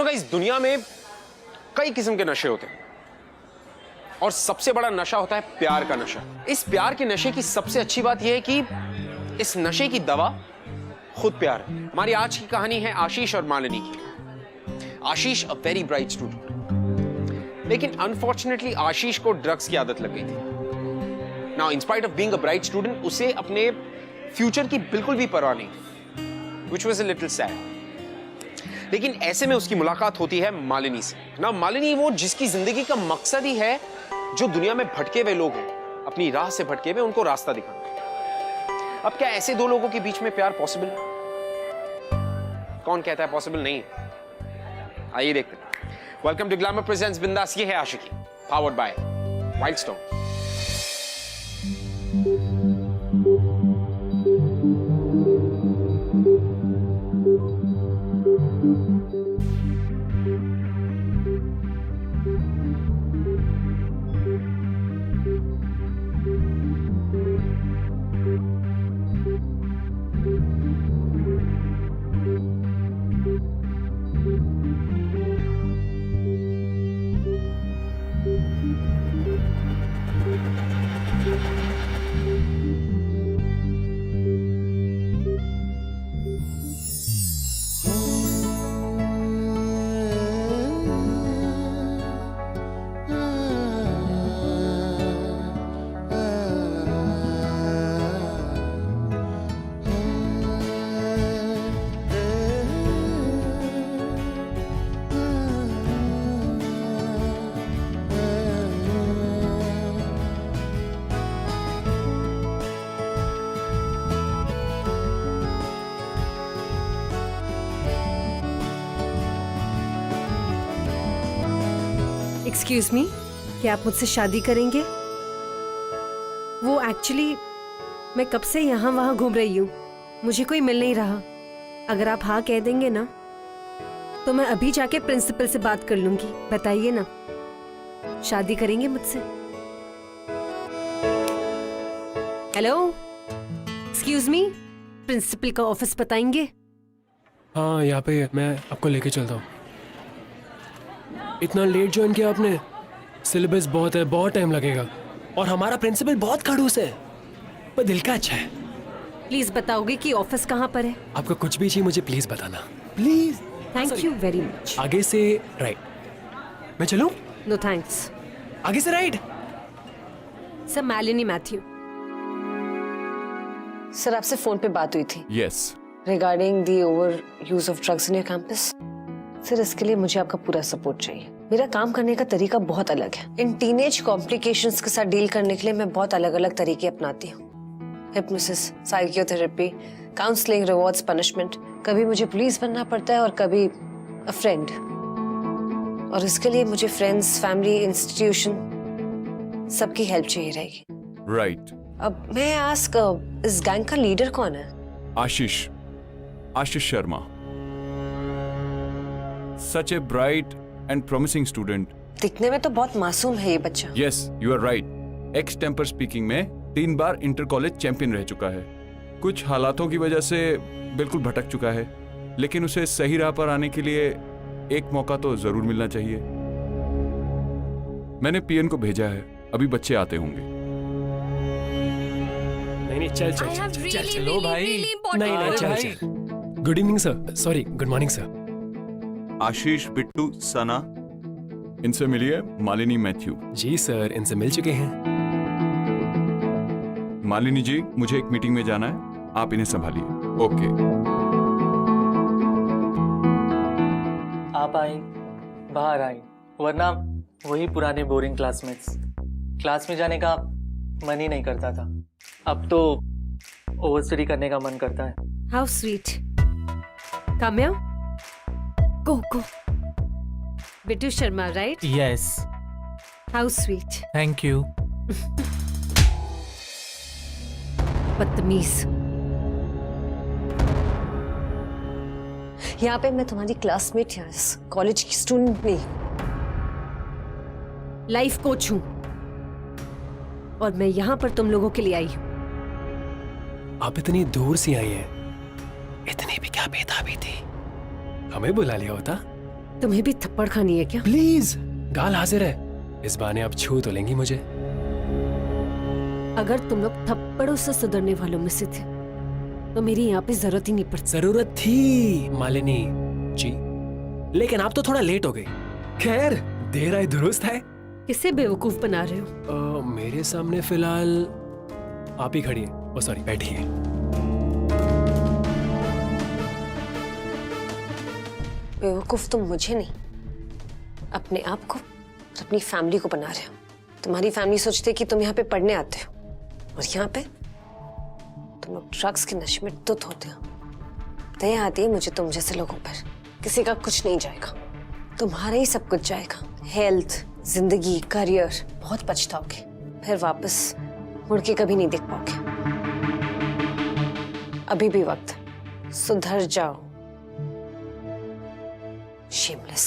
Guys, दुनिया में कई किस्म के नशे होते हैं और सबसे बड़ा नशा होता है प्यार का नशा। इस प्यार के नशे की सबसे अच्छी बात यह है कि इस नशे की दवा खुद प्यार है। हमारी आज की कहानी है आशीष और मालिनी की। आशीष अ वेरी ब्राइट स्टूडेंट, लेकिन अनफॉर्चुनेटली आशीष को ड्रग्स की आदत लग गई थी। Now in spite of being a bright student, उसे अपने फ्यूचर की बिल्कुल भी परवाह नहीं, which was a little sad. लेकिन ऐसे में उसकी मुलाकात होती है मालिनी से। ना मालिनी वो जिसकी जिंदगी का मकसद ही है जो दुनिया में भटके हुए लोग हैं, अपनी राह से भटके हुए, उनको रास्ता दिखाना। अब क्या ऐसे दो लोगों के बीच में प्यार पॉसिबल है? कौन कहता है पॉसिबल नहीं है? आइए देखते हैं। Welcome to glamour presents Bindass. ये है Aashiqui, powered by Wild Stone. Excuse me, क्या आप मुझसे शादी करेंगे? वो एक्चुअली मैं कब से यहाँ वहाँ घूम रही हूँ, मुझे कोई मिल नहीं रहा। अगर आप हाँ कह देंगे ना तो मैं अभी जाके प्रिंसिपल से बात कर लूंगी। बताइए ना, शादी करेंगे मुझसे? हेलो, एक्सक्यूज मी, प्रिंसिपल का ऑफिस बताएंगे? हाँ, यहाँ पे मैं आपको लेके चलता हूँ। इतना लेट ज्वाइन किया आपने? सिलेबस बहुत है, बहुत टाइम लगेगा और हमारा प्रिंसिपल बहुत खड़ूस है, पर दिल का अच्छा है। प्लीज बताओगे कि ऑफिस कहाँ पर है? आपको कुछ भी चाहिए मुझे प्लीज बताना, please. Thank you very much. आगे से राइट। मैं चलूं? No thanks. आगे से right. Sir, Malini Mathew. Sir, आपसे फोन पे बात हुई थी। Yes. Regarding the over use of drugs in your campus. Sir, इसके लिए मुझे आपका पूरा सपोर्ट चाहिए। मेरा काम करने का तरीका बहुत अलग है। इन टीनेज कॉम्प्लिकेशंस के साथ डील करने के लिए मैं बहुत अलग अलग तरीके अपनाती हूँ। Hypnosis, psychotherapy, counselling, rewards, punishment. कभी मुझे पुलिस बनना पड़ता है और कभी अ फ्रेंड। और इसके लिए मुझे फ्रेंड्स, फैमिली, इंस्टीट्यूशन सबकी हेल्प चाहिए रहेगी। राइट। अब मैं आस्क, इस गैंग का लीडर कौन है? Ashish Sharma. Such a bright and promising student. दिखने में तो बहुत मासूम है ये बच्चा। Yes, you are right. Ex-temper speaking में 3 बार इंटर कॉलेज चैंपियन रह चुका है। कुछ हालातों की वजह से बिल्कुल भटक चुका है, लेकिन उसे सही राह पर आने के लिए एक मौका तो जरूर मिलना चाहिए। मैंने पीएन को भेजा है, अभी बच्चे आते होंगे। नहीं, चलो भाई। नहीं, चल। Good evening sir, sorry, good morning sir. Ashish, Bittu, Sana, इनसे मिलिए मालिनी मैथ्यू। जी सर, इनसे मिल चुके हैं। मालिनी जी, मुझे एक मीटिंग में जाना है, आप इन्हें संभालिए। ओके। आप आई, बाहर आई, वरना वही पुराने बोरिंग क्लासमेट्स। क्लास में जाने का मन ही नहीं करता था, अब तो ओवर स्टडी करने का मन करता है। How sweet. Kamya, go go. Bittu Sharma, right? Yes. How sweet. Thank you. बदतमीज। यहाँ पे मैं तुम्हारी क्लासमेट या कॉलेज की स्टूडेंट नहीं, लाइफ कोच हूँ और मैं यहाँ पर तुम लोगों के लिए आई हूँ। आप इतनी दूर से आई हैं, इतनी भी क्या बेताबी थी, हमें बुला लिया होता। तुम्हें भी थप्पड़ खानी है क्या? प्लीज, गाल हाजिर है, इस बहाने आप छू तो लेंगी मुझे। अगर तुम लोग थप्पड़ों से सुधरने वालों में से थे तो मेरी यहाँ पे जरूरत ही नहीं पड़ती। जरूरत थी मालिनी जी, लेकिन आप तो थोड़ा लेट हो गई। खैर, देर आए दुरुस्त है। किसे बेवकूफ बना रहे हो? मेरे सामने फिलहाल आप ही खड़ी है। ओ सॉरी, बैठिए। बेवकूफ तुम मुझे नहीं, अपने आप को और अपनी फैमिली को बना रहे हो। तुम्हारी फैमिली सोचती है कि तुम यहाँ पे पढ़ने आते हो, और यहाँ पे तुम लोग ड्रग्स के नशे में धुत होते हो। दया आती है मुझे तुम जैसे लोगों पर। किसी का कुछ नहीं जाएगा, तुम्हारा ही सब कुछ जाएगा। हेल्थ, जिंदगी, करियर। बहुत पछताओगे, फिर वापस मुड़ के कभी नहीं देख पाओगे। अभी भी वक्त है, सुधर जाओ। Shameless.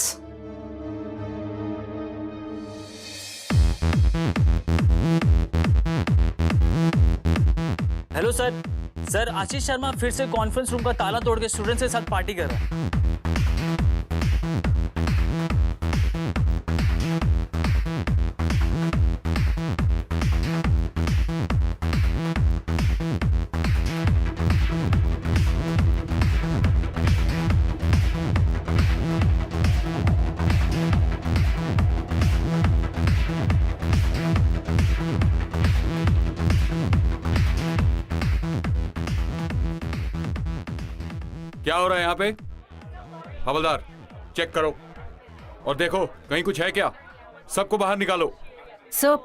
Hello sir. Sir, Ashish Sharma फिर से कॉन्फ्रेंस रूम का ताला तोड़ के स्टूडेंट्स के साथ पार्टी कर रहा है। क्या हो रहा है यहाँ पे? हवलदार, चेक करो और देखो कहीं कुछ है क्या। सबको बाहर निकालो। सर,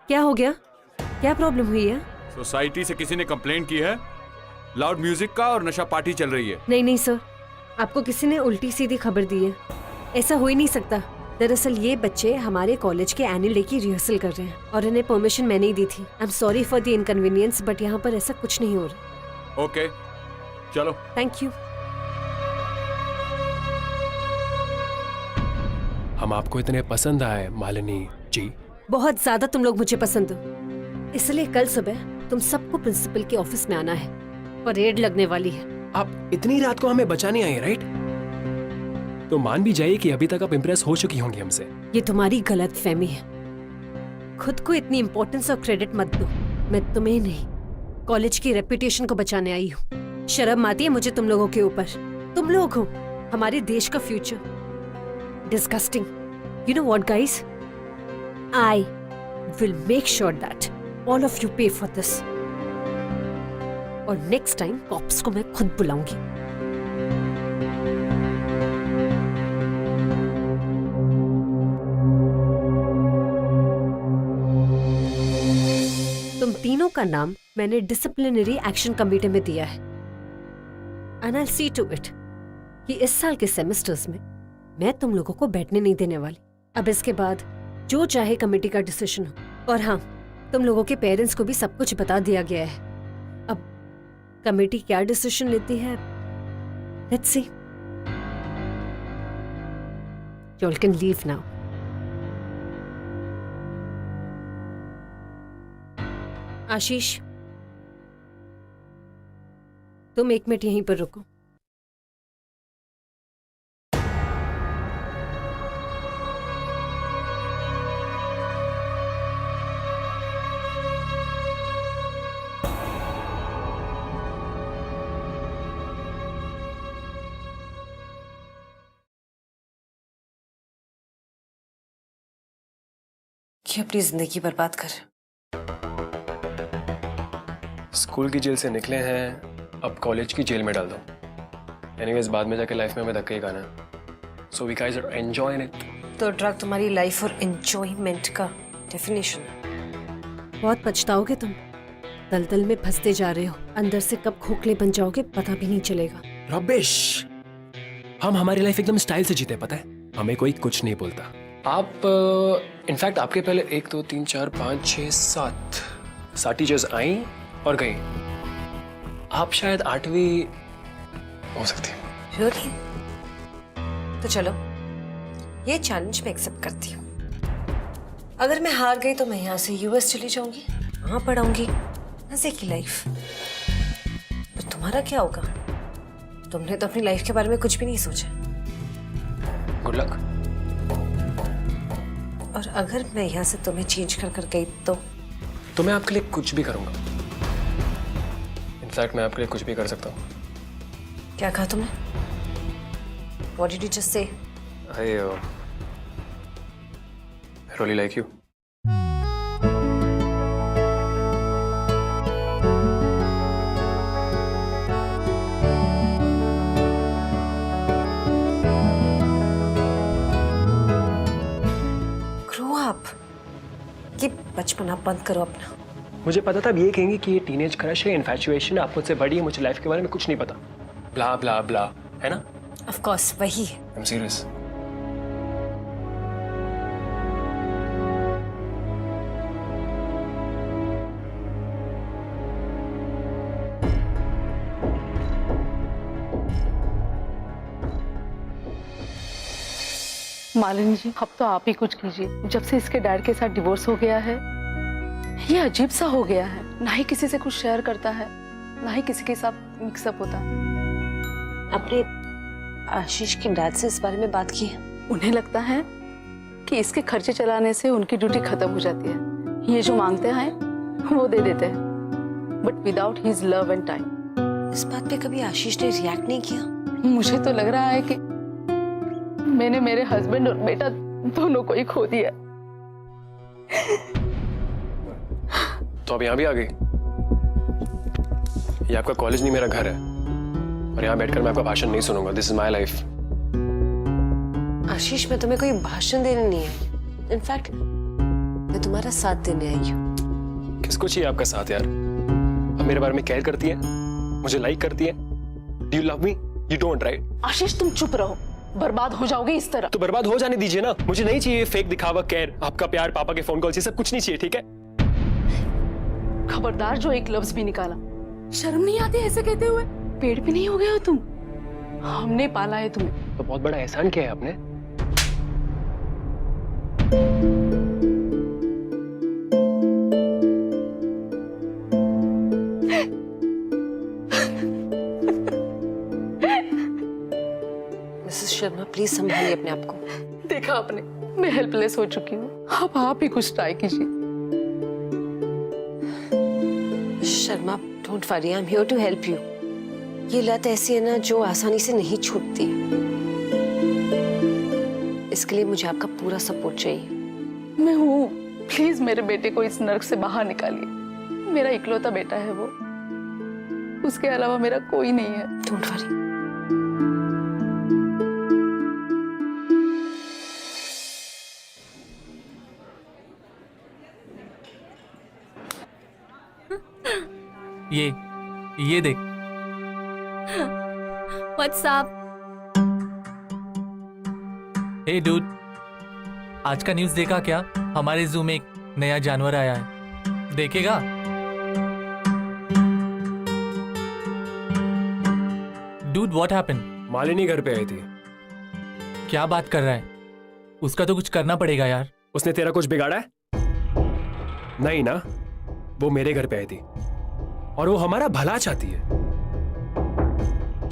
क्या हो गया? क्या प्रॉब्लम हुई है? सोसाइटी से किसी ने कंप्लेंट की है, लाउड म्यूजिक का और नशा पार्टी चल रही है। नहीं नहीं सर, आपको किसी ने उल्टी सीधी खबर दी है। ऐसा हो ही नहीं सकता। दरअसल ये बच्चे हमारे कॉलेज के एनुअल डे की रिहर्सल कर रहे हैं और इन्हें परमिशन मैंने ही दी थी। I am sorry for the inconvenience, but यहाँ पर ऐसा कुछ नहीं हो रहा। ओके, चलो। Thank you. हम आपको इतने पसंद आए मालिनी जी। बहुत ज्यादा तुम लोग मुझे पसंद हो, इसलिए कल सुबह तुम सबको प्रिंसिपल के ऑफिस में आना है। परेड लगने वाली है। आप इतनी रात को हमें बचाने आए, राइट? तो मान भी जाइए कि अभी तक आप इम्प्रेस हो चुकी होंगी हमसे। ये तुम्हारी गलत फहमी है। खुद को इतनी इंपॉर्टेंस और क्रेडिट मत दो। मैं तुम्हें नहीं, कॉलेज की रेपुटेशन को बचाने आई हूँ। शर्म आती है मुझे तुम लोगों के ऊपर। तुम लोग हो हमारे देश का future. Disgusting. You know what, guys? I will make sure that all of you pay for this. और next time cops को मैं खुद बुलाऊंगी। तुम तीनों का नाम मैंने डिसिप्लिनरी एक्शन कमेटी में दिया है। And I'll see to it कि इस साल के सेमेस्टर्स में मैं तुम लोगों को बैठने नहीं देने वाली। अब इसके बाद जो चाहे कमेटी का डिसीजन हो। और हाँ, तुम लोगों के पेरेंट्स को भी सब कुछ बता दिया गया है। अब कमेटी क्या डिसीजन लेती है, let's see. You all can leave now. आशीष, तुम 1 मिनट यहीं पर रुको। कि अपनी जिंदगी बर्बाद कर। स्कूल की जेल से निकले हैं, अब कॉलेज की जेल में डाल दो। एनीवेज, बाद में जाके लाइफ में हमें धक्का ही खाना है। So we guys are enjoying it. तो ड्रग तुम्हारी लाइफ और एंजॉयमेंट का डेफिनेशन। बहुत पछताओगे तुम। दलदल में फंसते जा रहे हो। अंदर से कब खोखले बन जाओगे पता भी नहीं चलेगा। रबिश, हम हमारी लाइफ एकदम स्टाइल से जीते, पता है? हमें कोई कुछ नहीं बोलता। आप इनफैक्ट आपके पहले 1 2 3 4 5 6 7 टीचर्स आई और गई। आप शायद 8वीं हो सकती है। Really? तो चलो, ये चैलेंज मैं एक्सेप्ट करती हूँ। अगर मैं हार गई तो मैं यहाँ से यूएस चली जाऊंगी, वहां पढ़ाऊंगी मजे की लाइफ। तो तुम्हारा क्या होगा? तुमने तो अपनी लाइफ के बारे में कुछ भी नहीं सोचा। Good luck. और अगर मैं यहाँ से तुम्हें चेंज कर कर गई तो मैं आपके लिए कुछ भी करूंगा। इनफैक्ट मैं आपके लिए कुछ भी कर सकता हूँ। क्या कहा तुमने? What did you just say? I really like you. Grow up. ये बचपना बंद करो अपना। मुझे पता था अब ये कहेंगे कि ये टीनेज क्रश है, इन्फैचुएशन, आप मुझसे बड़ी है, मुझे लाइफ के बारे में कुछ नहीं पता, ब्ला ब्ला ब्ला, है ना? Of course, वही है। I'm serious. मालिनी जी, अब तो आप ही कुछ कीजिए। जब से इसके डैड के साथ डिवोर्स हो गया है, ये अजीब सा हो गया है। ना ही किसी से कुछ शेयर करता है, ना ही किसी के साथ मिक्सअप होता है। अपने आशीष के डैड से इस बारे में बात की है? उन्हें लगता है कि इसके खर्चे चलाने से उनकी ड्यूटी खत्म हो जाती है। ये जो मांगते हैं वो दे देते हैं, but without his love and time. इस बात पे कभी आशीष ने रिएक्ट नहीं किया? मुझे तो लग रहा है कि मैंने मेरे हस्बैंड और बेटा दोनों को ही खो दिया। तो अब यहाँ भी आ गई। ये आपका कॉलेज नहीं, मेरा घर है, और यहाँ बैठकर मैं आपका भाषण नहीं सुनूंगा। This is my life. Ashish, मैं तुम्हें कोई भाषण देने नहीं आई। इनफैक्ट मैं तुम्हारा साथ देने आई हूँ। किसको चाहिए आपका साथ यार? अब मेरे बारे में केयर करती है, मुझे लाइक करती है। Do you love me? You don't, right? Ashish, तुम चुप रहो, बर्बाद हो जाओगे इस तरह। तो बर्बाद हो जाने दीजिए ना। मुझे नहीं चाहिए फेक दिखावा, केयर, आपका प्यार, पापा के फोन कॉल, ये सब कुछ नहीं चाहिए, ठीक है? खबरदार जो एक लफ्ज भी निकाला। शर्म नहीं आती ऐसे कहते हुए? पेड़ भी नहीं हो गए हो तुम? हमने पाला है तुम्हें। तो बहुत बड़ा एहसान किया है आपने। मिसेस शर्मा, प्लीज संभालिए अपने आप को। देखा आपने, मैं हेल्पलेस हो चुकी हूँ। अब आप ही कुछ ट्राई कीजिए। Sharma, don't worry, I am here to help you. ये लत ऐसी है ना जो आसानी से नहीं छूटती। इसके लिए मुझे आपका पूरा सपोर्ट चाहिए। मैं हूँ, प्लीज मेरे बेटे को इस नर्क से बाहर निकालिए। मेरा इकलौता बेटा है वो, उसके अलावा मेरा कोई नहीं है। Don't worry. ये देख। What's up? हे डूड, आज का न्यूज़ देखा क्या? हमारे जू में एक नया जानवर आया है, देखेगा? Dude, what happened? मालिनी घर पे आई थी। क्या बात कर रहा है? उसका तो कुछ करना पड़ेगा यार। उसने तेरा कुछ बिगाड़ा है? नहीं ना, वो मेरे घर पे आई थी और वो हमारा भला चाहती है।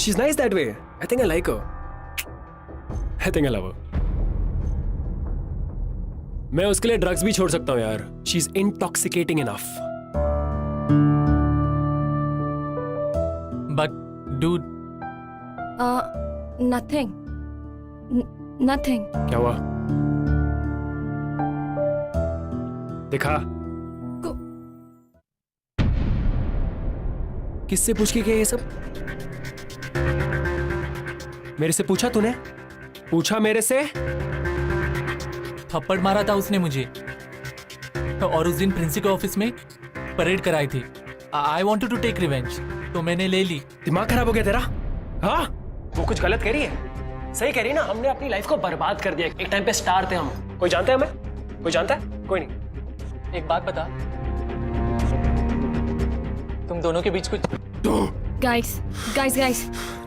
She's nice that way. I think I like her. I think I love her. मैं उसके लिए ड्रग्स भी छोड़ सकता हूँ यार। She's intoxicating enough. But dude, Nothing. Nothing. क्या हुआ? दिखा। किससे पूछ के किया ये सब? मेरे से पूछा तूने? पूछा मेरे से? थप्पड़ मारा था उसने मुझे, और उस दिन प्रिंसिपल ऑफिस में परेड कराई थी। I wanted to take revenge, तो मैंने ले ली। दिमाग खराब हो गया तेरा? हाँ? वो कुछ गलत कह रही है? सही कह रही है ना? हमने अपनी लाइफ को बर्बाद कर दिया। एक टाइम पे स्टार थे हम। कोई जानता है हमें? कोई जानता है? कोई नहीं। एक बात बता, तुम दोनों के बीच कुछ? Guys.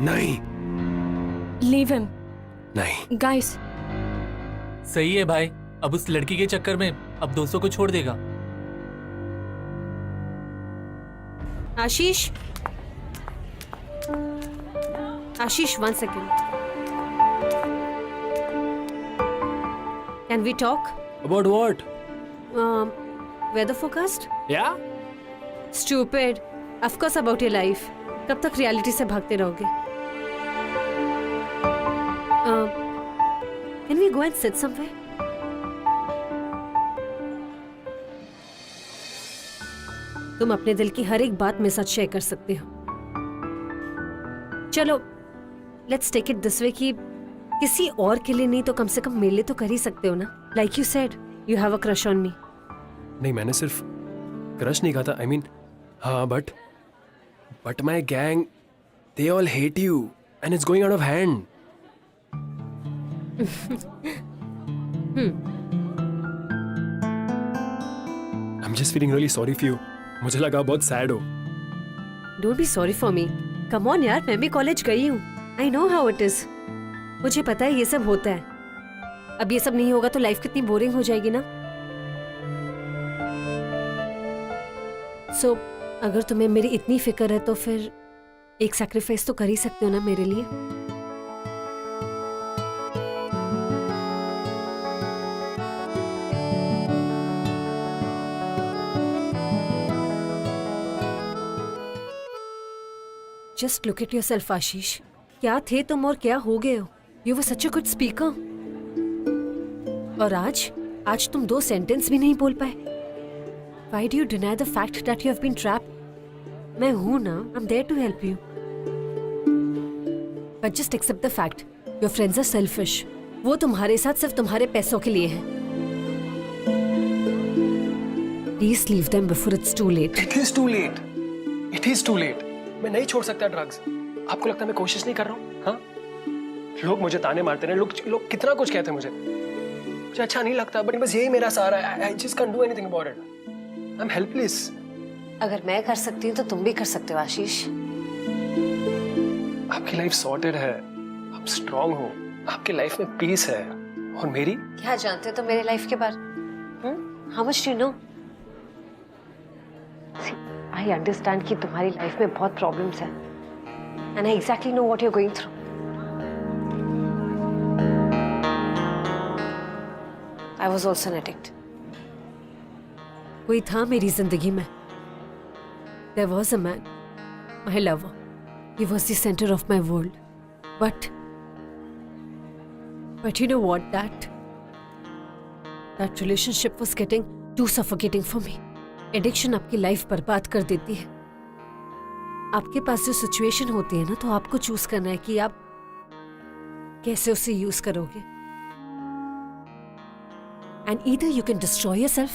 नहीं। Leave him. नहीं। Guys. सही है भाई, अब उस लड़की के चक्कर में अब दोस्तों को छोड़ देगा। Ashish, one second. Can we talk? About what? Weather forecast? Yeah? Stupid, of course about your life. कब तक रियलिटी से भागते रहोगे? Can we go and sit somewhere? तुम अपने दिल की हर एक बात मेरे साथ शेयर कर सकते हो। चलो let's take it this way कि किसी और के लिए नहीं तो कम से कम मेरे लिए तो कर ही सकते हो ना। Like you said you have a crush on me. नहीं, मैंने सिर्फ क्रश नहीं कहा था। I mean, हाँ, but my gang, they all hate you and it's going out of hand. I'm just feeling really sorry for you. मुझे लगा बहुत सैड हो। Don't be sorry for me. Come on यार, मैं भी कॉलेज गई हूँ। I know how it is. मुझे पता है ये सब होता है। अब ये सब नहीं होगा तो लाइफ कितनी बोरिंग हो जाएगी ना। सो अगर तुम्हें मेरी इतनी फिक्र है तो फिर एक सैक्रिफाइस तो कर ही सकते हो ना मेरे लिए। जस्ट लुक एट योरसेल्फ आशीष। क्या थे तुम और क्या हो गए हो? You were such a good speaker. और आज तुम 2 सेंटेंस भी नहीं बोल पाए। Why do you deny the fact that you have been trapped? मैं हूं ना, I'm there to help you. But just accept the fact, your friends are selfish. वो तुम्हारे साथ सिर्फ तुम्हारे पैसों के लिए हैं। Please leave them before it's too late. It is too late. It is too late. मैं नहीं छोड़ सकता ड्रग्स। आपको लगता है मैं कोशिश नहीं कर रहा हूँ? हाँ? लोग मुझे ताने मारते हैं, लोग कितना कुछ कहते हैं मुझे अच्छा नहीं लगता, बट बस यही मेरा सहारा है। I just can't do anything about it. I'm helpless. अगर मैं कर सकती हूँ तो तुम भी कर सकते हो आशीष। आपकी लाइफ सॉर्टेड है, आप स्ट्रांग हो, आपकी लाइफ में पीस है, और मेरी? क्या जानते हो तुम मेरे लाइफ के बारे? How much do you know? I understand कि तुम्हारी लाइफ में बहुत प्रॉब्लम्स हैं, and I exactly know what you're going through. I was also an addict. कोई था मेरी जिंदगी में। There was a man, my lover. He was the center of my world. But you know what? That relationship was getting too suffocating for me. Addiction आपकी life बर्बाद कर देती है। आपके पास जो सिचुएशन होती है ना, तो आपको चूज करना है कि आप कैसे उसे यूज करोगे। And either you can destroy yourself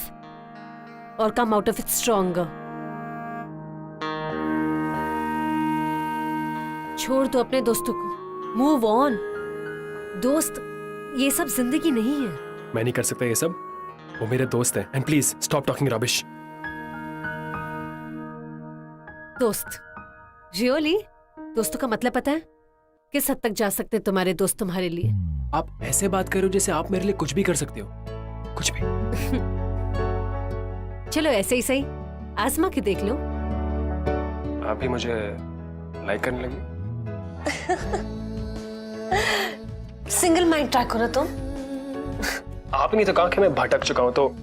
or come out of it stronger. छोड़ दो अपने दोस्तों को, मूव ऑन। दोस्त ये सब जिंदगी नहीं है। मैं नहीं कर सकता ये सब, वो मेरे दोस्त हैं। And please stop talking rubbish. दोस्त? रियली? दोस्तों का मतलब पता है? किस हद तक जा सकते हैं तुम्हारे दोस्त तुम्हारे लिए? आप ऐसे बात कर रहे हो जैसे आप मेरे लिए कुछ भी कर सकते हो, कुछ भी। चलो ऐसे ही सही, आजमा के देख लो। आप भी मुझे लाइक करने लगी? सिंगल माइंड ट्राई करो तुम। आपने नहीं तो कहा कि मैं भटक चुका हूं, तो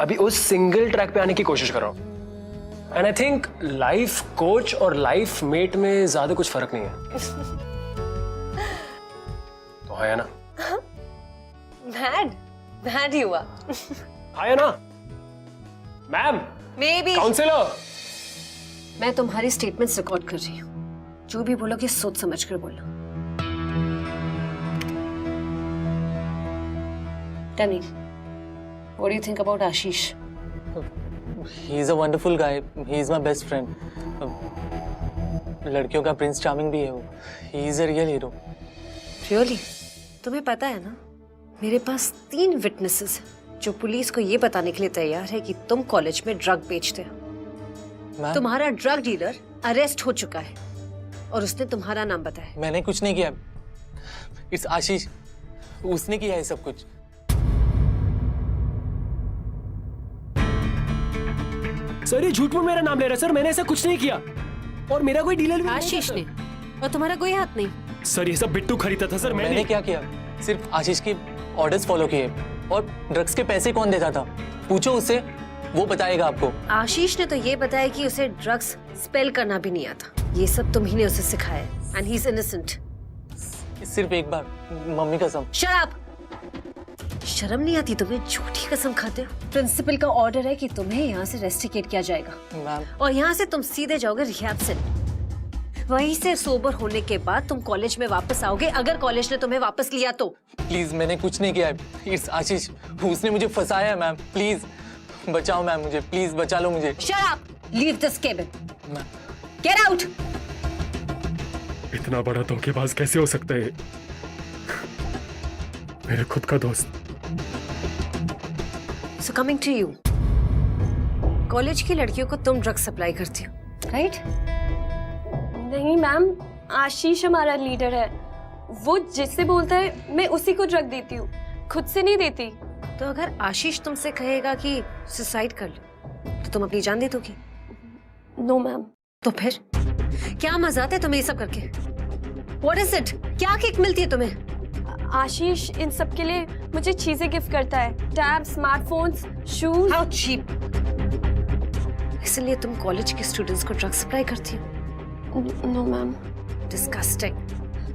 अभी उस सिंगल ट्रैक पे आने की कोशिश कर रहा हूं। And I think life coach और लाइफ मेट में ज्यादा कुछ फर्क नहीं है। तो है ना? मैड ही हुआ। है ना मैम? May be. काउंसलर, मैं तुम्हारी स्टेटमेंट्स रिकॉर्ड कर रही हूँ। जो भी बोलोगे सोच समझ कर बोलो। Tell me, what do you think about Ashish? He's a wonderful guy. He's my best friend. लड़कियों का प्रिंस चार्मिंग भी है वो। He is a real hero. Really? तुम्हें पता है ना, मेरे पास 3 विटनेसेस हैं जो पुलिस को ये बताने के लिए तैयार है कि तुम कॉलेज में ड्रग बेचते हो। मैम, तुम्हारा ड्रग डीलर अरेस्ट हो चुका है और उसने तुम्हारा नाम बताया। मैंने कुछ नहीं किया। इट्स आशीष, उसने किया है सब कुछ। सर ये झूठ में मेरा नाम ले रहा है। सर मैंने ऐसा कुछ नहीं किया, और मेरा कोई डीलर भी नहीं आशीष था, ने, और तुम्हारा कोई हाथ नहीं। सर ये सब बिट्टू खरीदा था। सर मैंने क्या किया? सिर्फ आशीष की ऑर्डर्स फॉलो किए। और ड्रग्स के पैसे कौन देता था? पूछो उससे, वो बताएगा आपको। आशीष ने तो ये बताया कि उसे ड्रग्स स्पेल करना भी नहीं आता। ये सब तुम ही ने उसे सिखाया एंड ही इज इनोसेंट। सिर्फ एक बार, मम्मी कसम। Shut up! शर्म नहीं आती तुम्हें? झूठी कसम खाते हो। प्रिंसिपल का ऑर्डर है कि तुम्हें यहाँ से रेस्टिकेट किया जाएगा मैम, और यहाँ से तुम सीधे जाओगे रिहैब सेंटर। वहीं से सोबर होने के बाद तुम कॉलेज में वापस आओगे, अगर कॉलेज ने तुम्हें वापस लिया तो। प्लीज, मैंने कुछ नहीं किया है। इट्स आशीष, उसने मुझे फंसाया है मैम। प्लीज बचाओ मैम मुझे, प्लीज बचा लो मुझे। Shut up! Leave this cabin. Ma'am, get out! इतना बड़ा धोखेबाज कैसे हो सकता है? मेरे खुद का दोस्त। So coming to you, college की लड़कियों को तुम ड्रग्स सप्लाई करती हो, राइट? नहीं मैम, आशीष हमारा लीडर है। वो जिससे बोलता है मैं उसी को ड्रग देती हूँ, खुद से नहीं देती। तो अगर आशीष तुमसे कहेगा कि सुसाइड कर लो तो तुम अपनी जान दे दोगी? No ma'am. तो फिर क्या मजा आता है तुम्हें ये सब करके? What is it? क्या किक मिलती है तुम्हें? आशीष इन सब के लिए मुझे चीजें गिफ्ट करता है, tab, smartphones, shoes. How cheap! इसलिए तुम कॉलेज के स्टूडेंट्स को ड्रग्स सप्लाई करती हो? No ma'am. Disgusting.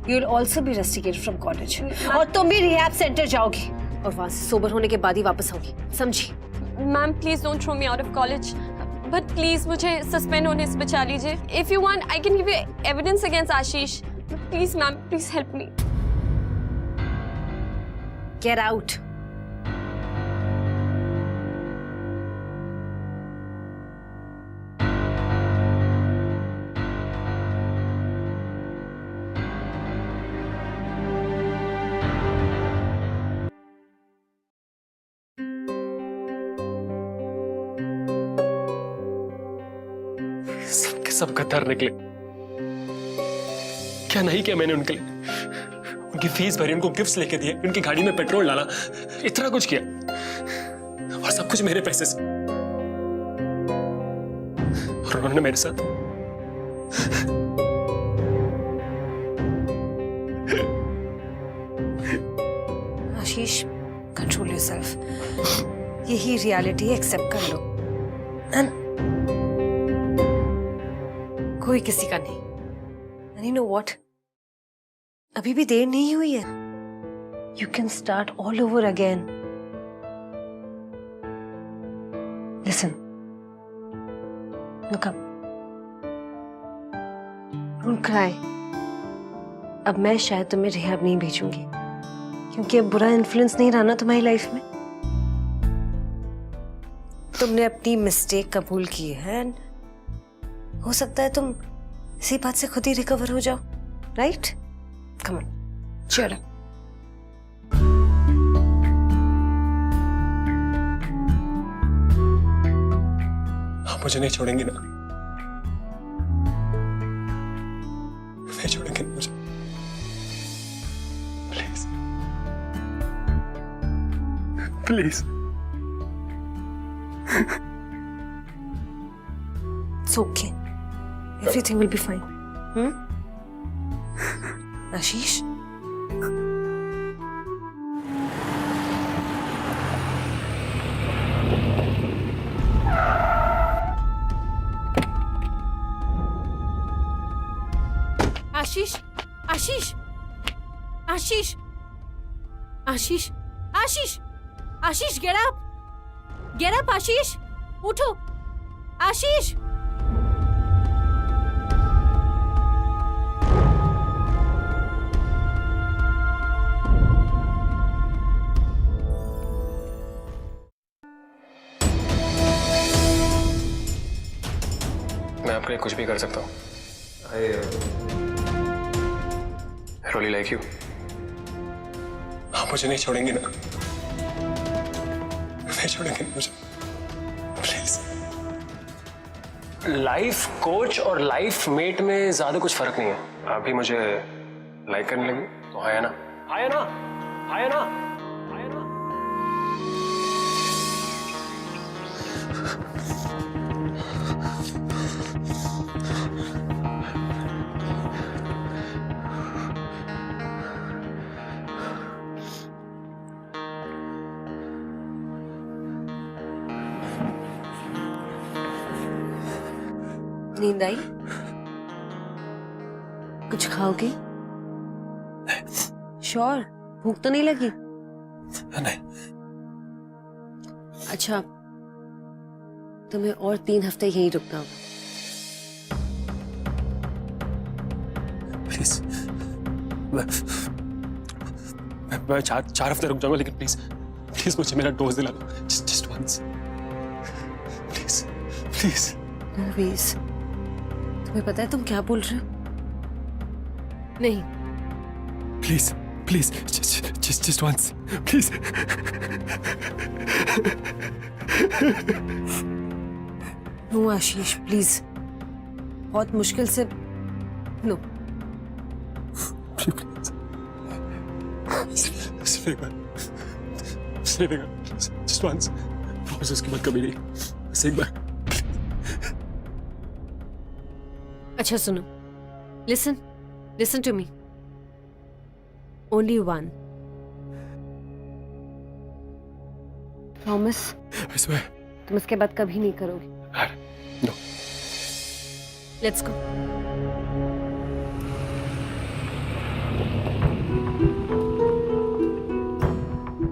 You'll also be rusticated from college. और तुम भी रिहैब सेंटर जाओगी और वहां से सोबर होने के बाद ही वापस आओगी, समझी? Ma'am please don't throw me out of college, but please मुझे सस्पेंड होने से बचा लीजिए। If you want I can give you evidence against Ashish. Please ma'am, please help me. Get out. सबके सब गद्दार निकले। क्या नहीं किया मैंने उनके लिए? उनकी फीस भरी, उनको गिफ्ट्स लेके दिए, उनकी गाड़ी में पेट्रोल डाला, इतना कुछ किया और सब कुछ मेरे पैसे से। और उन्होंने मेरे साथ आशीष, कंट्रोल योरसेल्फ। यही रियलिटी एक्सेप्ट कर लो। And कोई किसी का नहीं। And you know what? अभी भी देर नहीं हुई है। You can start all over again. Listen. Look up. Don't cry. अब मैं शायद तुम्हें रिहैब नहीं भेजूंगी क्योंकि अब बुरा इन्फ्लुएंस नहीं रहना तुम्हारी लाइफ में। तुमने अपनी मिस्टेक कबूल की है। हो सकता है तुम इसी बात से खुद ही रिकवर हो जाओ, right? Come on, cheer up. आप मुझे नहीं छोड़ेंगे ना? नहीं छोड़ेंगे ना मुझे? Please please. It's okay. Everything will be fine. Ashish? Ashish, Ashish, Ashish, Ashish, Ashish, Ashish, get up, get up, Ashish, उठो, आशीष। मैं आपके लिए कुछ भी कर सकता हूँ। I really like you. आप मुझे नहीं छोड़ेंगे ना? नहीं छोड़ेंगे ना मुझे? प्लीज। लाइफ कोच और लाइफ मेट में ज्यादा कुछ फर्क नहीं है। आप भी मुझे लाइक करने लगे तो आया ना, आया ना, आया ना, आया ना। नींद आई? कुछ खाओगे? श्योर? भूख तो नहीं लगी? नहीं। अच्छा, तुम्हें और 3 हफ्ते यहीं रुकना होगा। प्लीज, मैं 4 हफ्ते रुक जाऊंगा, लेकिन प्लीज प्लीज मुझे मेरा डोज दिला दो, just once, please please. Movies, तुम्हें पता है तुम क्या बोल रहे हो? नहीं, please please, just once, please. No Ashish, please, बहुत मुश्किल से। नो, जस्ट वंस, प्रॉमिस, उसके बाद कभी नहीं, बस एक बार। अच्छा सुनो, listen to me, only 1 promise. I swear. तुम इसके बाद कभी नहीं करोगे। No. Let's go.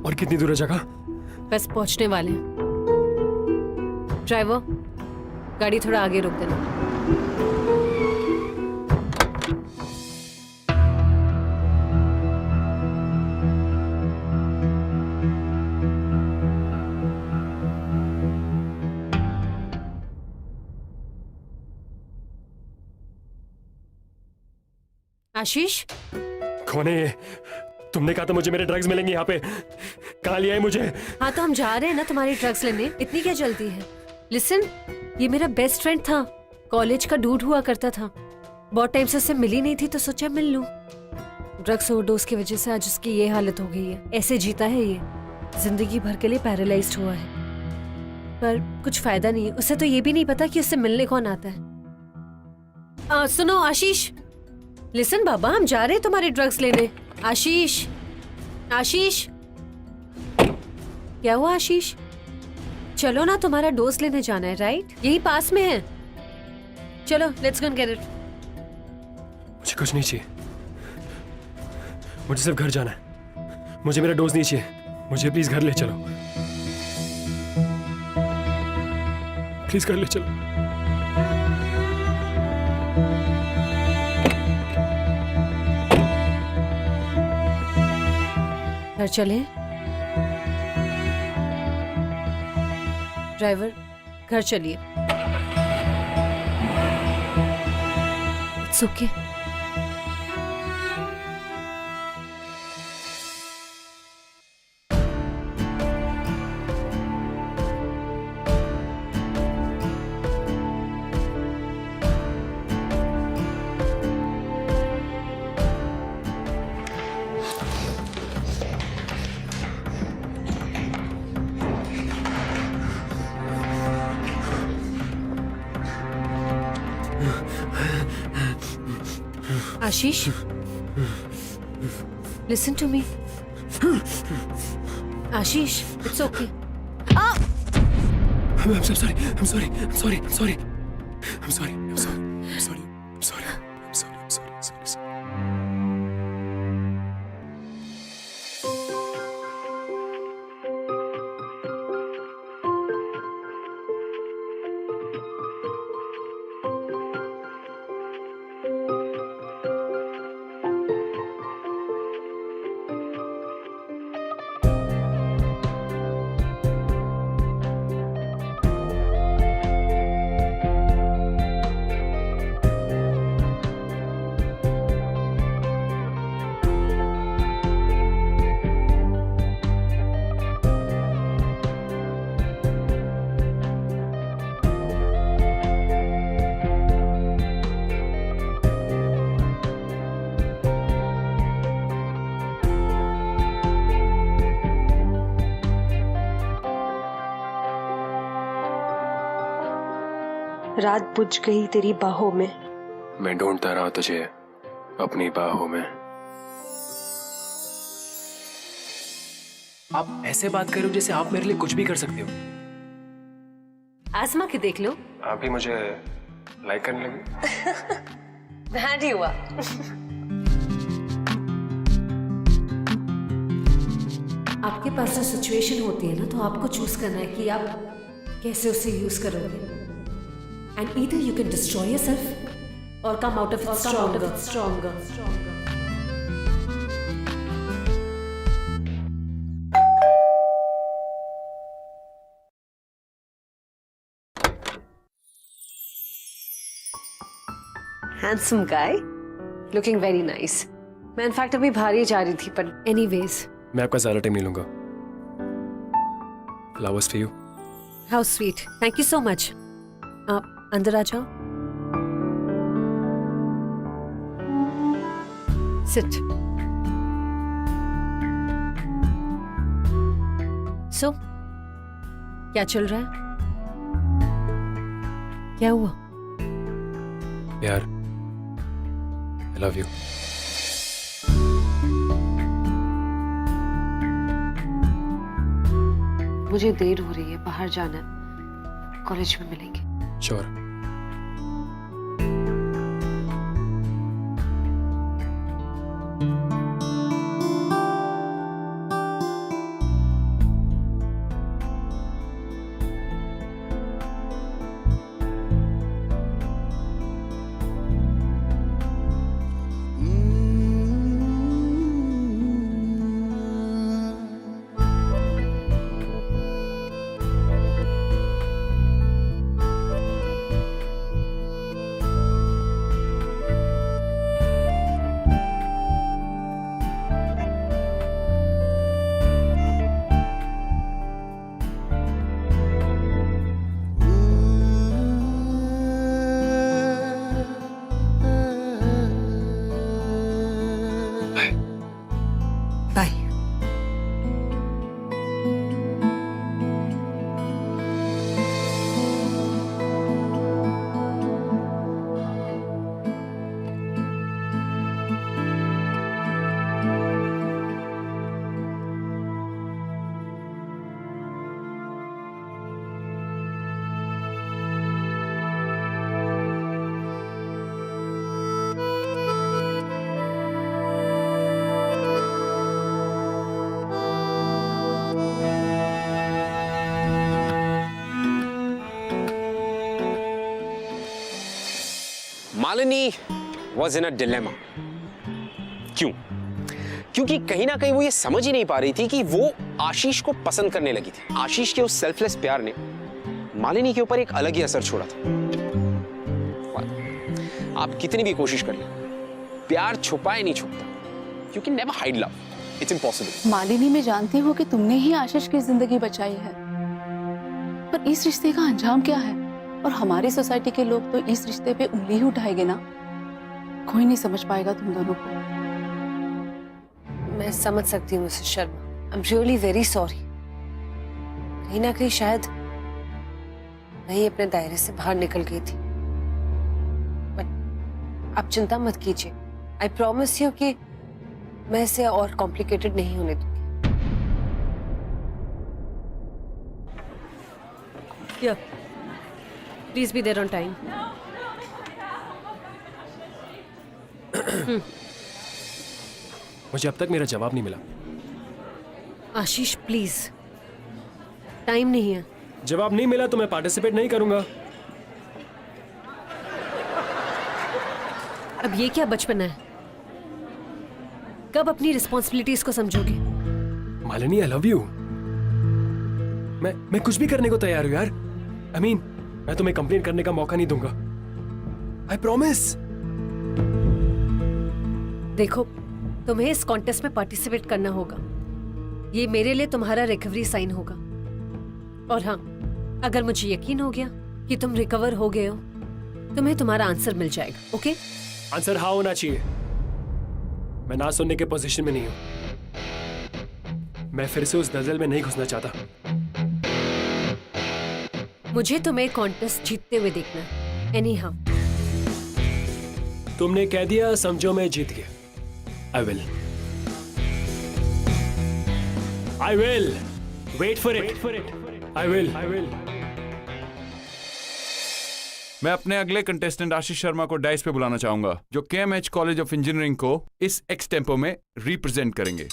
और कितनी दूर है जगह? बस पहुंचने वाले हैं। ड्राइवर, गाड़ी थोड़ा आगे रोक देना। आशीष, कौन है ये? तुमने कहा था मुझे मेरे ड्रग्स मिलेंगे यहाँ पे, कहाँ लिया है मुझे? हाँ तो हम जा रहे हैं ना तुम्हारी ड्रग्स लेने, इतनी क्या जल्दी है? लिसन, ये मेरा बेस्ट फ्रेंड था, कॉलेज का डूड हुआ करता था। बहुत टाइम से उससे मिली नहीं थी तो सोचा मिल लूं। ड्रग्स ओवरडोज की वजह से आज उसकी ये हालत हो गई है। ऐसे जीता है ये, जिंदगी भर के लिए पैरालाइज्ड हुआ है। पर कुछ फायदा नहीं है, उसे तो ये भी नहीं पता कि उससे मिलने कौन आता है। सुनो आशीष, लिसन बाबा, हम जा रहे हैं तुम्हारे ड्रग्स लेने। आशीष, आशीष, क्या हुआ आशीष? चलो ना, तुम्हारा डोज लेने जाना है, राइट? यही पास में है। चलो, let's go and get it. मुझे कुछ नहीं चाहिए, मुझे सिर्फ घर जाना है। मुझे मेरा डोज नहीं चाहिए, मुझे प्लीज घर ले चलो, प्लीज घर ले चलो। घर चले? ड्राइवर, घर चलिए। It's okay. Ashish, listen to me. Ashish, it's okay. I'm so sorry. I'm sorry. I'm sorry. I'm sorry. I'm sorry. I'm sorry. I'm sorry. I'm sorry. I'm sorry. I'm sorry. Sorry. Sorry. रात बुझ गई तेरी बाहों में। मैं ढूंढता रहा तुझे अपनी बाहों में। आप ऐसे बात कर रहे हो जैसे आप मेरे लिए कुछ भी कर सकते हो। आजमा के देख लो। आप भी मुझे लाइक करने लगी। बैंड ही हुआ। आपके पास जो सिचुएशन होती है ना, तो आपको चूज करना है कि आप कैसे उसे यूज करोगे। And either you can destroy yourself और come out of it stronger. Handsome guy, looking very nice. मैं इनफैक्ट अभी बाहर ही जा रही थी, पर एनीवेज मैं आपका ज़्यादा टाइम नहीं लूंगा। Flowers for you. How sweet, thank you so much. आप अंदर आ जाओ, सिट। सो क्या चल रहा है? क्या हुआ? यार, I love you. मुझे देर हो रही है, बाहर जाना है, कॉलेज में मिलेंगे। Sure. Bye. Malini was in a dilemma. क्यों? क्योंकि कहीं ना कहीं वो ये समझ ही नहीं पा रही थी कि वो आशीष को पसंद करने लगी थी। आशीष के उस सेल्फलेस प्यार ने मालिनी के ऊपर एक अलग ही असर छोड़ा था। आप कितनी भी कोशिश कर लें, प्यार छुपाए नहीं छुपता। You can never hide love. It's impossible. Malini, मैं जानती हूँ कि तुमने ही आशीष की जिंदगी बचाई है, पर इस रिश्ते का अंजाम क्या है? और हमारी सोसाइटी के लोग तो इस रिश्ते पे उंगली ही उठाएंगे ना। कोई नहीं समझ पाएगा तुम दोनों को। मैं समझ सकती हूँ Mrs Sharma. I am really very sorry. कहीं ना कहीं शायद मैं ही अपने दायरे से बाहर निकल गई थी, बट आप चिंता मत कीजिए। आई प्रॉमिस यू कि मैं इसे और कॉम्प्लिकेटेड नहीं होने दूंगी। Yeah. Please be there on time. मुझे अब तक मेरा जवाब नहीं मिला। आशीष प्लीज, टाइम नहीं है। जवाब नहीं मिला तो मैं पार्टिसिपेट नहीं करूंगा। अब ये क्या बचपना है? कब अपनी रिस्पॉन्सिबिलिटीज को समझोगे? Malini, I love you. मैं कुछ भी करने को तैयार हूं यार। I mean, मैं तुम्हें कंप्लेन करने का मौका नहीं दूंगा। I promise. देखो, तुम्हें इस कॉन्टेस्ट में पार्टिसिपेट करना होगा। ये मेरे लिए तुम्हारा रिकवरी साइन होगा। और हाँ, अगर मुझे यकीन हो गया कि तुम रिकवर हो गए हो, तुम्हें तुम्हारा आंसर मिल जाएगा। ओके? आंसर हाँ होना चाहिए। मैं ना सुनने के पोजीशन में नहीं हूं। मैं फिर से उस नजल में नहीं घुसना चाहता। मुझे तुम्हें कॉन्टेस्ट जीतते हुए देखना है। एनीहाउ, तुमने कह दिया, समझो मैं जीत गया। I will. I will. Wait for it. I will. मैं अपने अगले कंटेस्टेंट आशीष शर्मा को डाइस पे बुलाना चाहूंगा, जो केएमएच कॉलेज ऑफ इंजीनियरिंग को इस एक्स टेम्पो में रिप्रेजेंट करेंगे।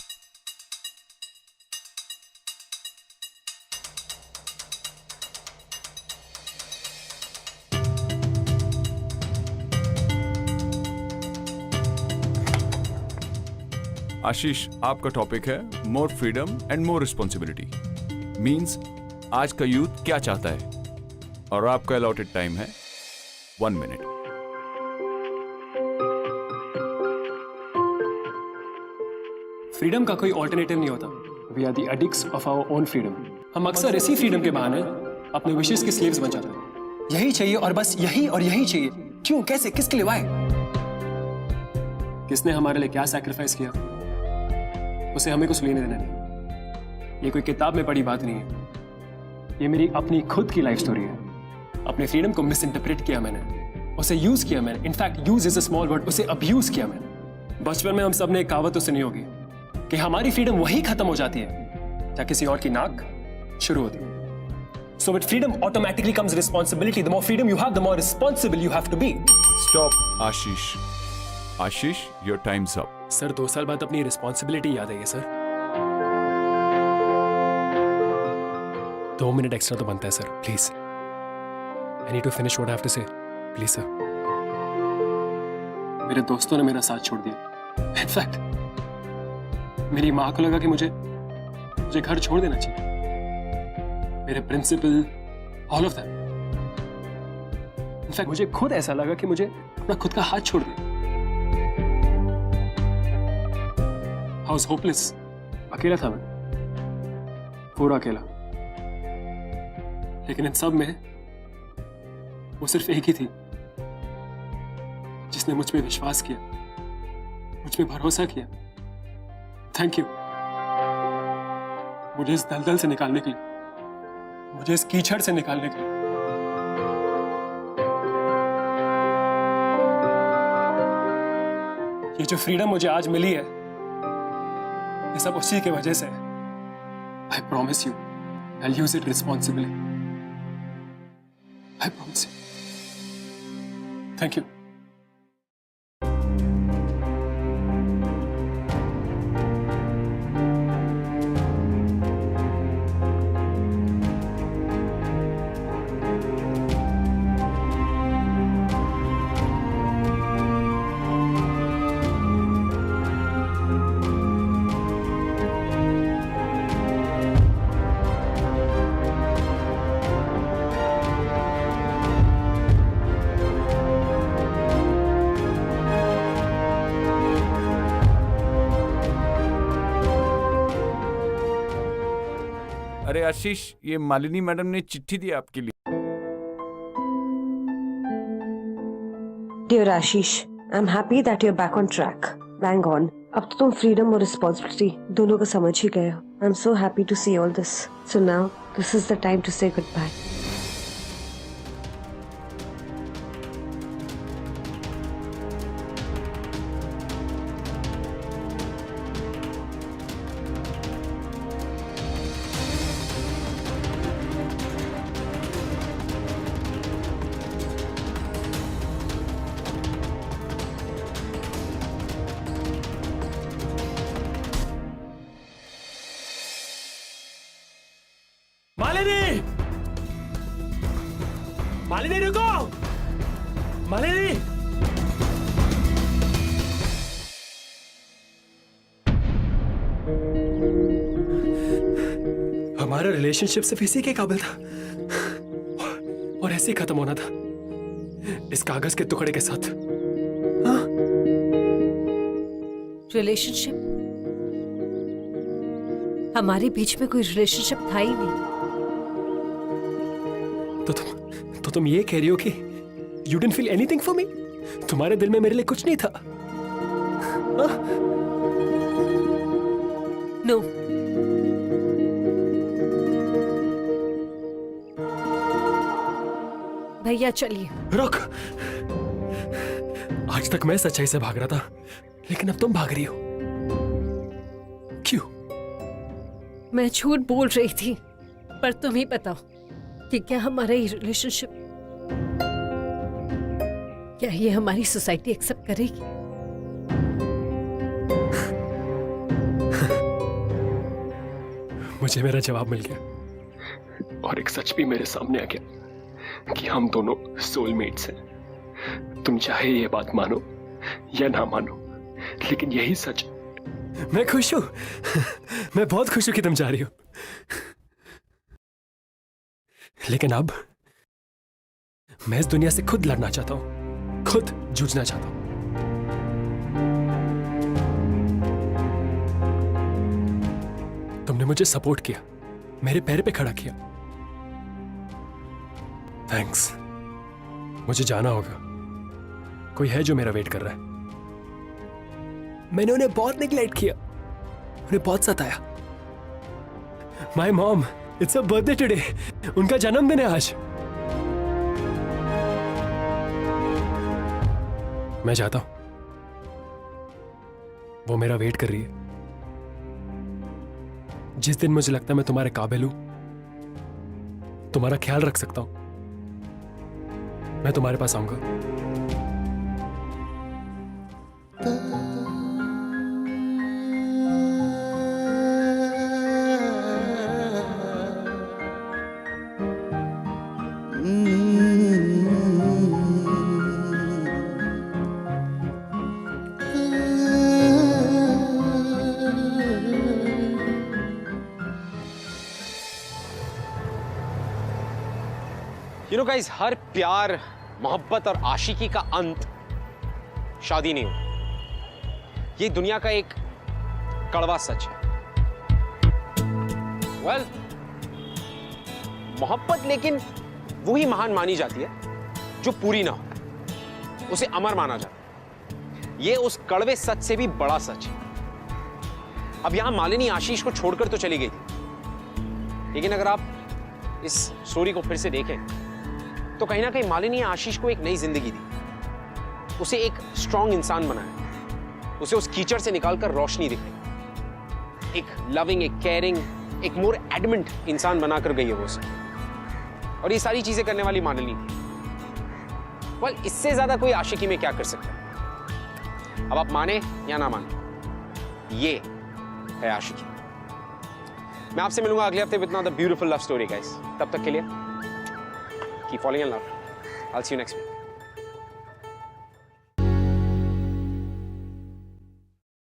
आशीष, आपका टॉपिक है more freedom and more responsibility. Means आज का यूथ क्या चाहता है, और आपका अलॉटेड टाइम है 1 मिनट। फ्रीडम का कोई ऑल्टरनेटिव नहीं होता। We are the addicts of our own freedom. हम अक्सर इसी फ्रीडम के बहाने अपने विशेष के स्लेव्स बन जाते हैं। यही चाहिए और बस यही और यही चाहिए। क्यों, कैसे, किसके लिए, व्हाई? किसने हमारे लिए क्या सैक्रिफाइस किया, उसे हमें कुछ लेने देना नहीं। ये कोई किताब में पढ़ी बात नहीं है, ये मेरी अपनी खुद की लाइफ स्टोरी है। अपने फ्रीडम को मिस इंटरप्रेट किया मैंने, उसे यूज किया मैंने। In fact use is a small word, उसे अब्यूज किया मैंने। बचपन में हम सब ने एक कहावत तो सुनी होगी कि हमारी फ्रीडम वही खत्म हो जाती है जब किसी और की नाक शुरू होती है। So with freedom automatically comes responsibility. The more freedom you have, the more responsible you have to be. Stop, Ashish. Ashish, your time's up. Sir 2 साल बाद अपनी रिस्पॉन्सिबिलिटी याद आई है सर। 2 मिनट एक्स्ट्रा तो बनता है sir, please. I need to finish what I have to say. Please sir. मेरे दोस्तों ने मेरा साथ छोड़ दिया। इनफैक्ट मेरी माँ को लगा कि मुझे घर छोड़ देना चाहिए। मेरे principal, all of them. In fact मुझे खुद ऐसा लगा कि मुझे अपना खुद का हाथ छोड़ दिया। I was hopeless. अकेला था मैं, पूरा अकेला। लेकिन इन सब में वो सिर्फ एक ही थी जिसने मुझ पे विश्वास किया, मुझ पे भरोसा किया। थैंक यू, मुझे इस दलदल से निकालने के लिए, मुझे इस कीचड़ से निकालने के लिए। ये जो फ्रीडम मुझे आज मिली है, ये सब उसी की वजह से है। I promise you, I'll use it responsibly. I promise you. Thank you. अरे आशीष, ये मालिनी मैडम ने चिट्ठी दी आपके लिए। Dear Ashish, I'm happy that you're back on track. Bang on. अब तो तुम फ्रीडम और रिस्पॉन्सिबिलिटी दोनों को समझ ही गए हो। I'm so happy to see all this. So now this is the time to say goodbye. Malini! Malini रुको! मालिनी! हमारा रिलेशनशिप सिर्फ इसी के काबिल था और ऐसे ही खत्म होना था, इस कागज के टुकड़े के साथ। हाँ? रिलेशनशिप? हमारे बीच में कोई रिलेशनशिप था ही नहीं। तो तुम ये कह रही हो कि you didn't feel anything for me? तुम्हारे दिल में मेरे लिए कुछ नहीं था? नो। भैया चलिए। रुक! आज तक मैं सच्चाई से भाग रहा था, लेकिन अब तुम भाग रही हो। क्यों? मैं झूठ बोल रही थी, पर तुम ही बताओ कि क्या हमारा ये रिलेशनशिप क्या ये हमारी सोसाइटी एक्सेप्ट करेगी? मुझे मेरा जवाब मिल गया और एक सच भी मेरे सामने आ गया कि हम दोनों सोलमेट्स हैं। तुम चाहे ये बात मानो या ना मानो, लेकिन यही सच। मैं खुश हूं। मैं बहुत खुश हूं कि तुम जा रही हो। लेकिन अब मैं इस दुनिया से खुद लड़ना चाहता हूं, खुद जूझना चाहता हूं। तुमने मुझे सपोर्ट किया, मेरे पैर पे खड़ा किया। थैंक्स। मुझे जाना होगा। कोई है जो मेरा वेट कर रहा है। मैंने उन्हें बहुत नेग्लेक्ट किया, उन्हें बहुत सताया। My mom, it's a birthday today. उनका जन्मदिन है आज। मैं जाता हूं। वो मेरा वेट कर रही है। जिस दिन मुझे लगता है मैं तुम्हारे काबिल हूं, तुम्हारा ख्याल रख सकता हूं, मैं तुम्हारे पास आऊंगा। You know guys, हर प्यार, मोहब्बत और आशिकी का अंत शादी नहीं होता। ये दुनिया का एक कड़वा सच है। Well, मोहब्बत लेकिन वही महान मानी जाती है जो पूरी ना हो, उसे अमर माना जाता है। ये उस कड़वे सच से भी बड़ा सच है। अब यहां मालिनी आशीष को छोड़कर तो चली गई थी, लेकिन अगर आप इस स्टोरी को फिर से देखें तो कहीं ना कहीं मालिनी ने आशीष को एक नई जिंदगी दी, उसे एक स्ट्रॉन्ग इंसान बनाया, उसे उस कीचड़ से निकालकर रोशनी दिखाई। एक लविंग, एक केयरिंग, एक मोर एडमेंट इंसान बनाकर गई है वो उसे। और ये सारी चीजें करने वाली मालिनी थी। वेल, इससे ज्यादा कोई आशिकी में क्या कर सकता है? अब आप माने या ना माने, ये है आशिकी। मैं आपसे मिलूंगा अगले हफ्ते with another beautiful love story guys. तब तक के लिए keep falling in love. I'll see you next week.